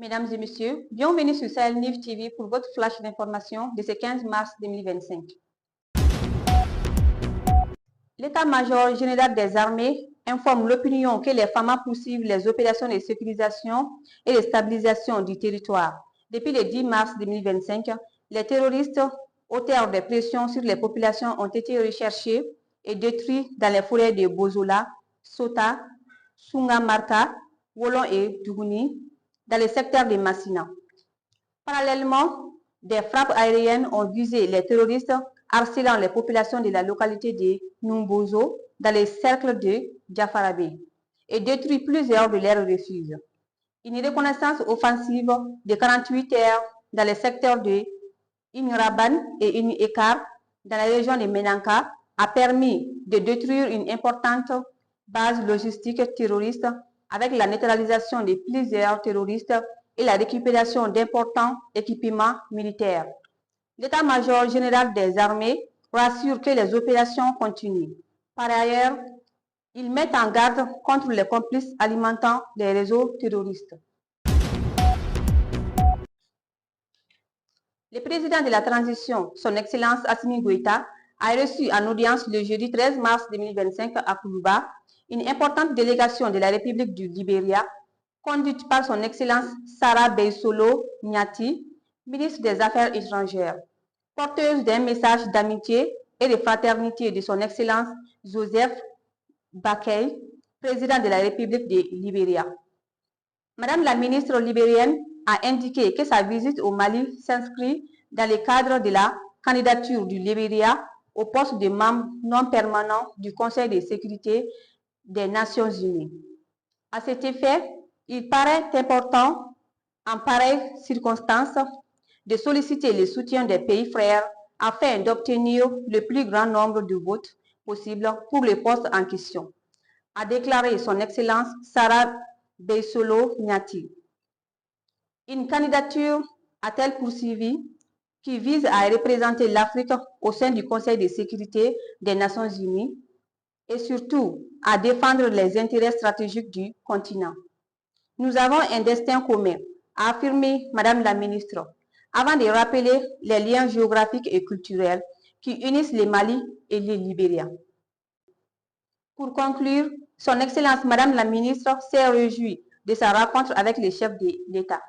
Mesdames et messieurs, bienvenue sur Sahel News TV pour votre flash d'information de ce 15 mars 2025. L'état-major général des armées informe l'opinion que les FAMA poursuivent les opérations de sécurisation et de stabilisation du territoire. Depuis le 10 mars 2025, les terroristes, auteurs de pressions sur les populations, ont été recherchés et détruits dans les forêts de Bozola, Sota, Sungamarka, Wolon et Duguni, dans le secteur de Massina. Parallèlement, des frappes aériennes ont visé les terroristes, harcelant les populations de la localité de Numbozo dans les cercles de Djafarabé et détruit plusieurs de leurs refuges. Une reconnaissance offensive de 48 heures dans les secteurs de Inraban et Inekar dans la région de Menanka a permis de détruire une importante base logistique terroriste avec la neutralisation de plusieurs terroristes et la récupération d'importants équipements militaires. L'état-major général des armées rassure que les opérations continuent. Par ailleurs, il met en garde contre les complices alimentant les réseaux terroristes. Le président de la transition, son Excellence Assimi Goïta, a reçu en audience le jeudi 13 mars 2025 à Koulouba une importante délégation de la République du Libéria, conduite par son Excellence Sarah Beisolo Nyati, ministre des Affaires étrangères, porteuse d'un message d'amitié et de fraternité de son Excellence Joseph Bakay, président de la République du Libéria. Madame la ministre libérienne a indiqué que sa visite au Mali s'inscrit dans le cadre de la candidature du Libéria au poste de membre non permanent du Conseil de sécurité des Nations Unies. À cet effet, il paraît important, en pareille circonstance, de solliciter le soutien des pays frères afin d'obtenir le plus grand nombre de votes possible pour le poste en question, a déclaré son Excellence Sarah Beisolo Nyati. Une candidature a-t-elle poursuivi qui vise à représenter l'Afrique au sein du Conseil de sécurité des Nations Unies et surtout à défendre les intérêts stratégiques du continent. Nous avons un destin commun, a affirmé Madame la ministre, avant de rappeler les liens géographiques et culturels qui unissent le Mali et le Libéria. Pour conclure, son Excellence Madame la ministre s'est réjouie de sa rencontre avec les chefs de l'État.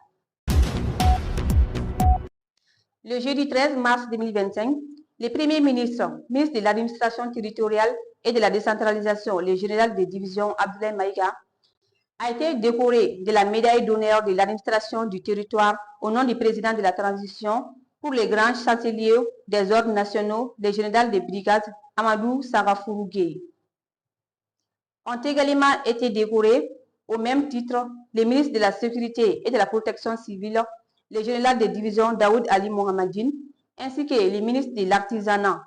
Le jeudi 13 mars 2025, le Premier ministre, ministre de l'Administration territoriale et de la décentralisation, le général de division Abdoulaye Maïga, a été décoré de la médaille d'honneur de l'administration du territoire au nom du président de la transition pour le grand chancelier des ordres nationaux, le général de brigade Amadou Sarafourou Gueye. Ont également été décorés au même titre les ministres de la Sécurité et de la Protection civile, le général de division Daoud Ali Mohamadine, ainsi que les ministres de l'Artisanat,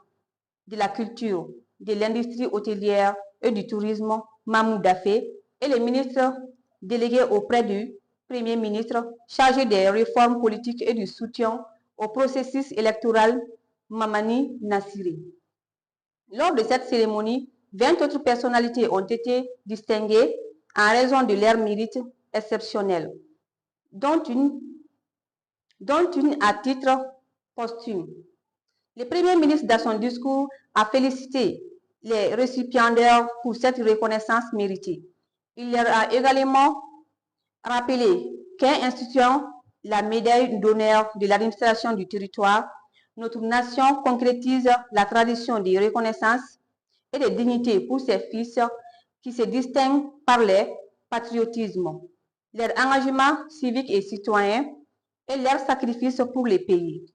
de la Culture, de l'Industrie hôtelière et du Tourisme, Mahmoud Dafé, et les ministres délégués auprès du Premier ministre chargé des réformes politiques et du soutien au processus électoral, Mamani Nassiri. Lors de cette cérémonie, 20 autres personnalités ont été distinguées en raison de leur mérite exceptionnel, dont une à titre posthume. Le Premier ministre, dans son discours, a félicité les récipiendaires pour cette reconnaissance méritée. Il leur a également rappelé qu'instituant la médaille d'honneur de l'administration du territoire, notre nation concrétise la tradition de reconnaissance et de dignité pour ses fils qui se distinguent par leur patriotisme, leur engagement civique et citoyen et leur sacrifice pour le pays.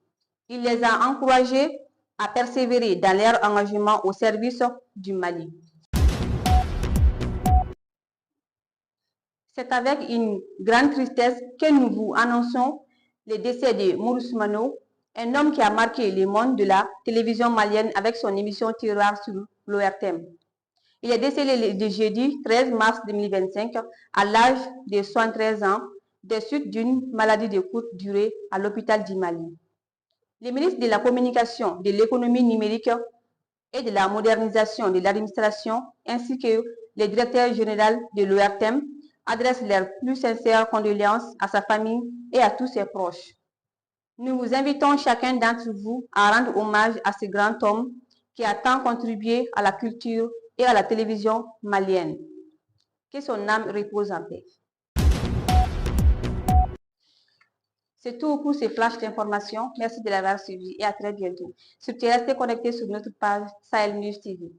Il les a encouragés à persévérer dans leur engagement au service du Mali. C'est avec une grande tristesse que nous vous annonçons le décès de Maurice Mano, un homme qui a marqué le monde de la télévision malienne avec son émission Tiroir sur l'ORTM. Il est décédé le jeudi 13 mars 2025 à l'âge de 73 ans des suites d'une maladie de courte durée à l'hôpital du Mali. Le ministre de la Communication, de l'économie numérique et de la modernisation de l'administration, ainsi que le directeur général de l'ORTM, adressent leurs plus sincères condoléances à sa famille et à tous ses proches. Nous vous invitons chacun d'entre vous à rendre hommage à ce grand homme qui a tant contribué à la culture et à la télévision malienne. Que son âme repose en paix. C'est tout pour ces flashs d'informations. Merci de l'avoir suivi et à très bientôt. Surtout, restez connectés sur notre page Sahel News TV.